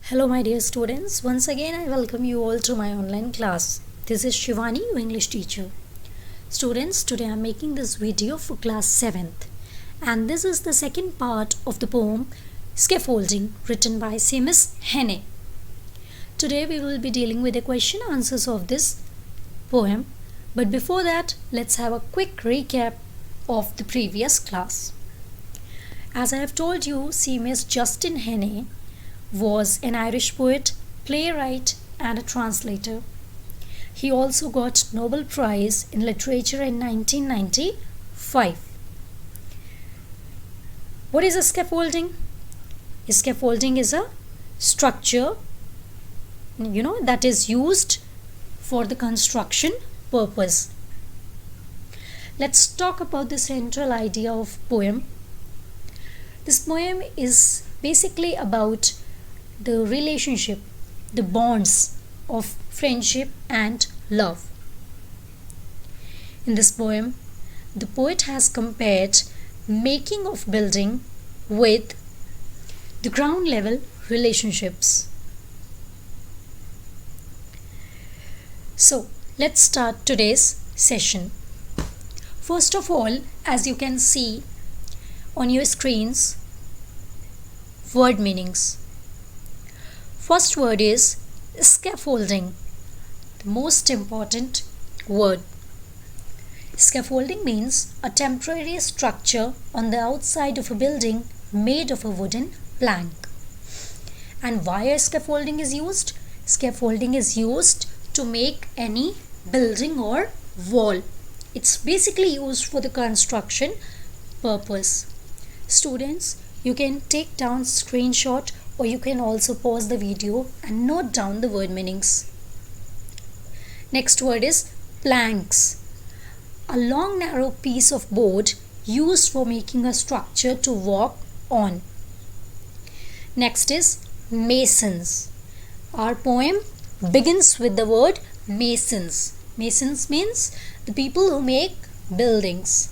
Hello my dear students, once again I welcome you all to my online class. This is Shivani, your English teacher. Students, today I am making this video for class 7th and this is the second part of the poem Scaffolding written by Miss Henne. Today we will be dealing with the question answers of this poem, but before that let's have a quick recap of the previous class. As I have told you, Miss Justin Henne was an Irish poet, playwright and a translator. He also got Nobel Prize in Literature in 1995. What is a scaffolding? A scaffolding is a structure, that is used for the construction purpose. Let's talk about the central idea of poem. This poem is basically about the relationship, the bonds of friendship and love. In this poem, the poet has compared making of building with the ground level relationships. So, let's start today's session. First of all, as you can see on your screens, word meanings. First word is scaffolding, the most important word. Scaffolding means a temporary structure on the outside of a building made of a wooden plank. And why a scaffolding is used? Scaffolding is used to make any building or wall. It's basically used for the construction purpose. Students, you can take down screenshot or you can also pause the video and note down the word meanings. Next word is planks. A long narrow piece of board used for making a structure to walk on. Next is masons. Our poem begins with the word masons. Masons means the people who make buildings.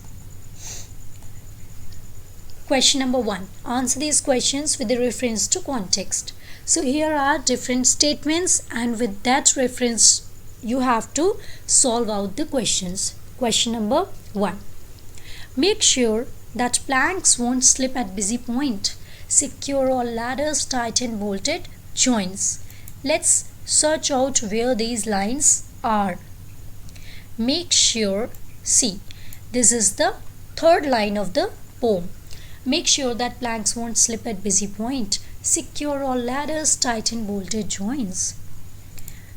Question number 1. Answer these questions with the reference to context. So here are different statements and with that reference you have to solve out the questions. Question number 1. Make sure that planks won't slip at busy point. Secure all ladders, tight and bolted joints. Let's search out where these lines are. Make sure, see, this is the third line of the poem. Make sure that planks won't slip at busy point. Secure all ladders, tight and bolted joints.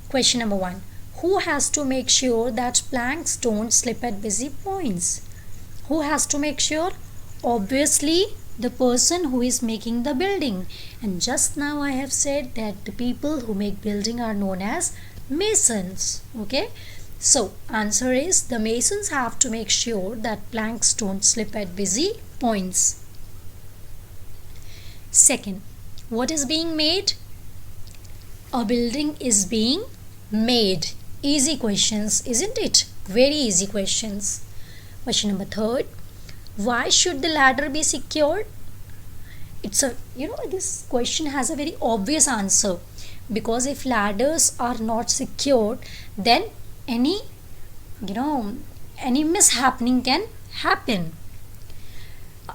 Question number 1. Who has to make sure that planks don't slip at busy points? Who has to make sure? Obviously, the person who is making the building. And just now I have said that the people who make building are known as masons. Okay? So, answer is the masons have to make sure that planks don't slip at busy points. Second, what is being made? A building is being made. Easy questions, isn't it? Very easy questions. Question number 3. Why should the ladder be secured? This question has a very obvious answer. Because if ladders are not secured, then any mishappening can happen.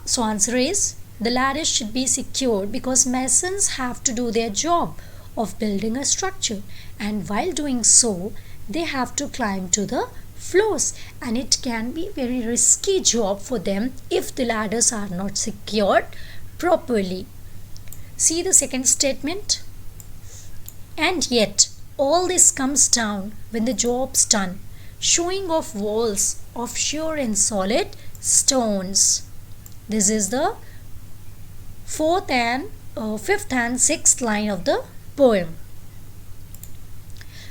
So answer is the ladders should be secured because masons have to do their job of building a structure, and while doing so they have to climb to the floors, and it can be very risky job for them if the ladders are not secured properly. See the second statement. And yet all this comes down when the job's done, showing off walls of sure and solid stones. This is the fifth and sixth line of the poem.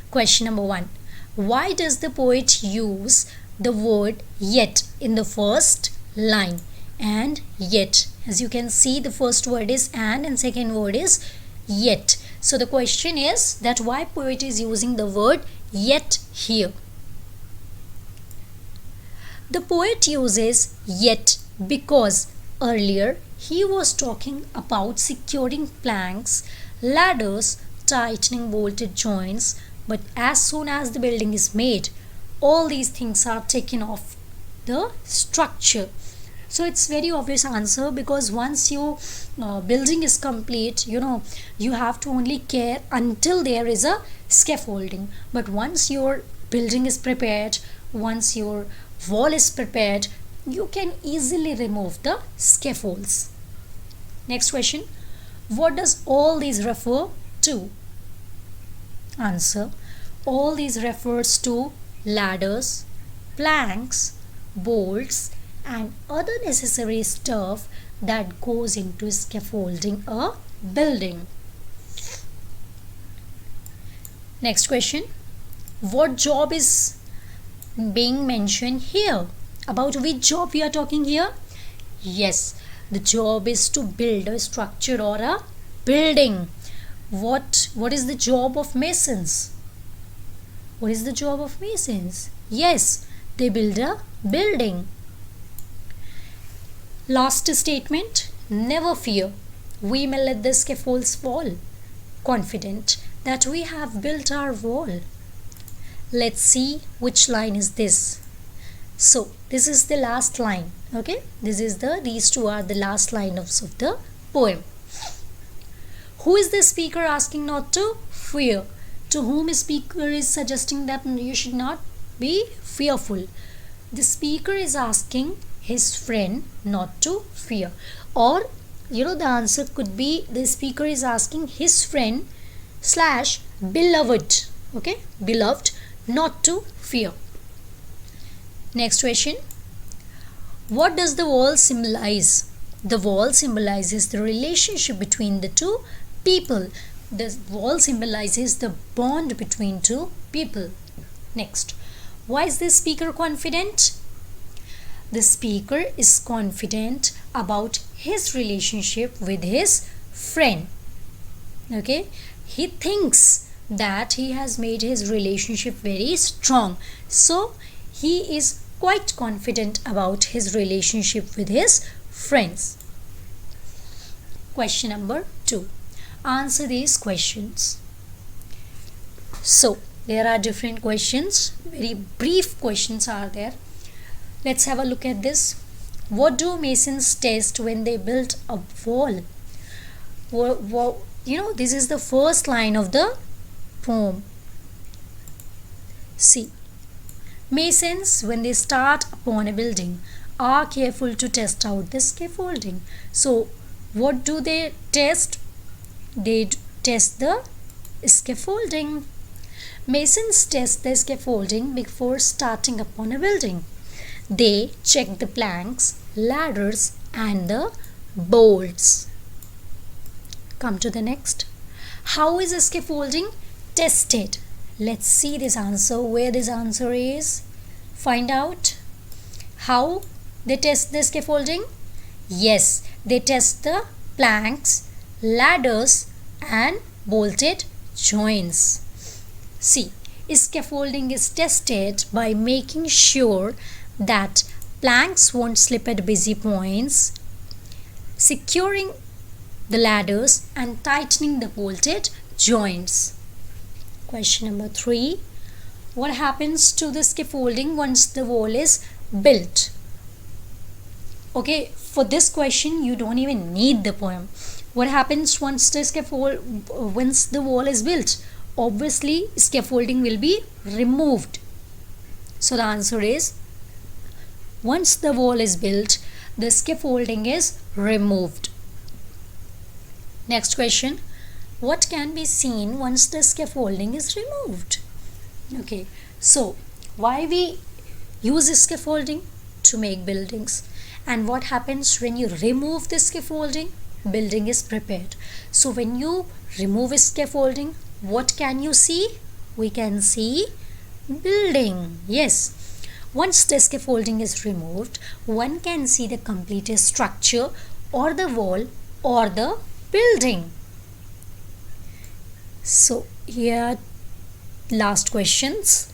Question number 1. Why does the poet use the word yet in the first line? And yet, as you can see, the first word is and second word is yet. So the question is that why poet is using the word yet here? The poet uses yet because earlier he was talking about securing planks ladders, tightening bolted joints. But as soon as the building is made, all these things are taken off the structure. So it's very obvious answer, because once your building is complete, you have to only care until there is a scaffolding. But once your building is prepared, once your wall is prepared, you can easily remove the scaffolds. Next question. What does all these refer to? Answer. All these refers to ladders, planks, bolts, and other necessary stuff that goes into scaffolding a building. Next question. What job is being mentioned here? About which job we are talking here? Yes, the job is to build a structure or a building. What is the job of masons? What is the job of masons? Yes, they build a building. Last statement. Never fear. We may let the scaffolds fall, confident that we have built our wall. Let's see which line is this. So this is the last line. Okay, these two are the last lines of the poem. Who is the speaker asking not to fear? To whom a speaker is suggesting that you should not be fearful? The speaker is asking his friend not to fear. Or the answer could be the speaker is asking his friend / beloved, beloved, not to fear. Next question. What does the wall symbolize? The wall symbolizes the relationship between the two people. The wall symbolizes the bond between two people. Next. Why is the speaker confident? The speaker is confident about his relationship with his friend. Okay, he thinks that he has made his relationship very strong. So he is quite confident about his relationship with his friends. Question number 2. Answer these questions. So there are different questions. Very brief questions are there. Let's have a look at this. What do masons test when they build a wall? This is the first line of the poem. See, masons, when they start upon a building, are careful to test out the scaffolding. So what do they test? They test the scaffolding. Masons test the scaffolding before starting upon a building. They check the planks, ladders, and the bolts. Come to the next. How is the scaffolding tested? Let's see this answer, where this answer is. Find out how they test the scaffolding. Yes, they test the planks, ladders, and bolted joints. See, scaffolding is tested by making sure that planks won't slip at busy points, securing the ladders, and tightening the bolted joints. Question number 3. What happens to the scaffolding once the wall is built? Okay, for this question you don't even need the poem. What happens once the wall is built? Obviously scaffolding will be removed. So the answer is, once the wall is built, the scaffolding is removed. Next question. What can be seen once the scaffolding is removed? Okay, so why we use scaffolding? To make buildings. And what happens when you remove the scaffolding? Building is prepared. So when you remove scaffolding, what can you see? We can see building. Yes. Once the scaffolding is removed, one can see the completed structure or the wall or the building. So here last questions.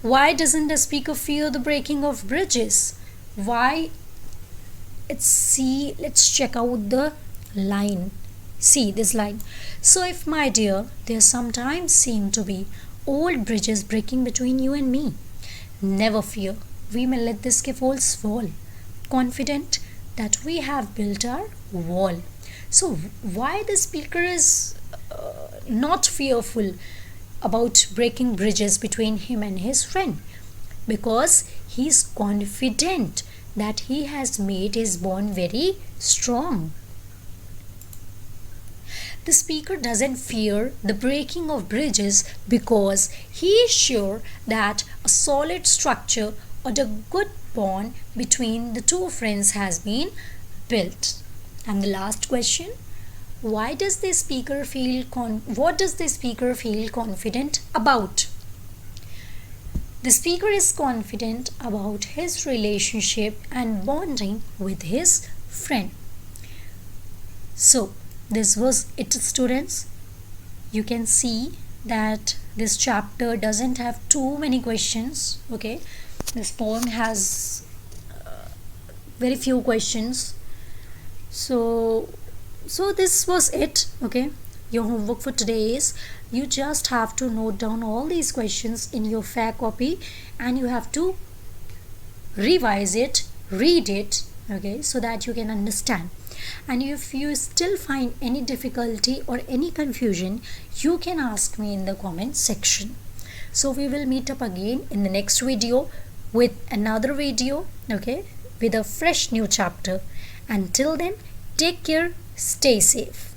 Why doesn't the speaker fear the breaking of bridges? Why? Let's check out the line. See this line. So if, my dear, there sometimes seem to be old bridges breaking between you and me, never fear, we may let the scaffolds fall, confident that we have built our wall. So why the speaker is not fearful about breaking bridges between him and his friend? Because he is confident that he has made his bond very strong. The speaker doesn't fear the breaking of bridges because he is sure that a solid structure or the good bond between the two friends has been built. And the last question, what does the speaker feel confident about? The speaker is confident about his relationship and bonding with his friend. So this was it, students. You can see that this chapter doesn't have too many questions. Okay, this poem has very few questions. So this was it. Okay, your homework for today is you just have to note down all these questions in your fair copy and you have to revise it, read it, okay, so that you can understand. And if you still find any difficulty or any confusion, you can ask me in the comment section. So we will meet up again in the next video with another video, okay, with a fresh new chapter. Until then, take care, stay safe.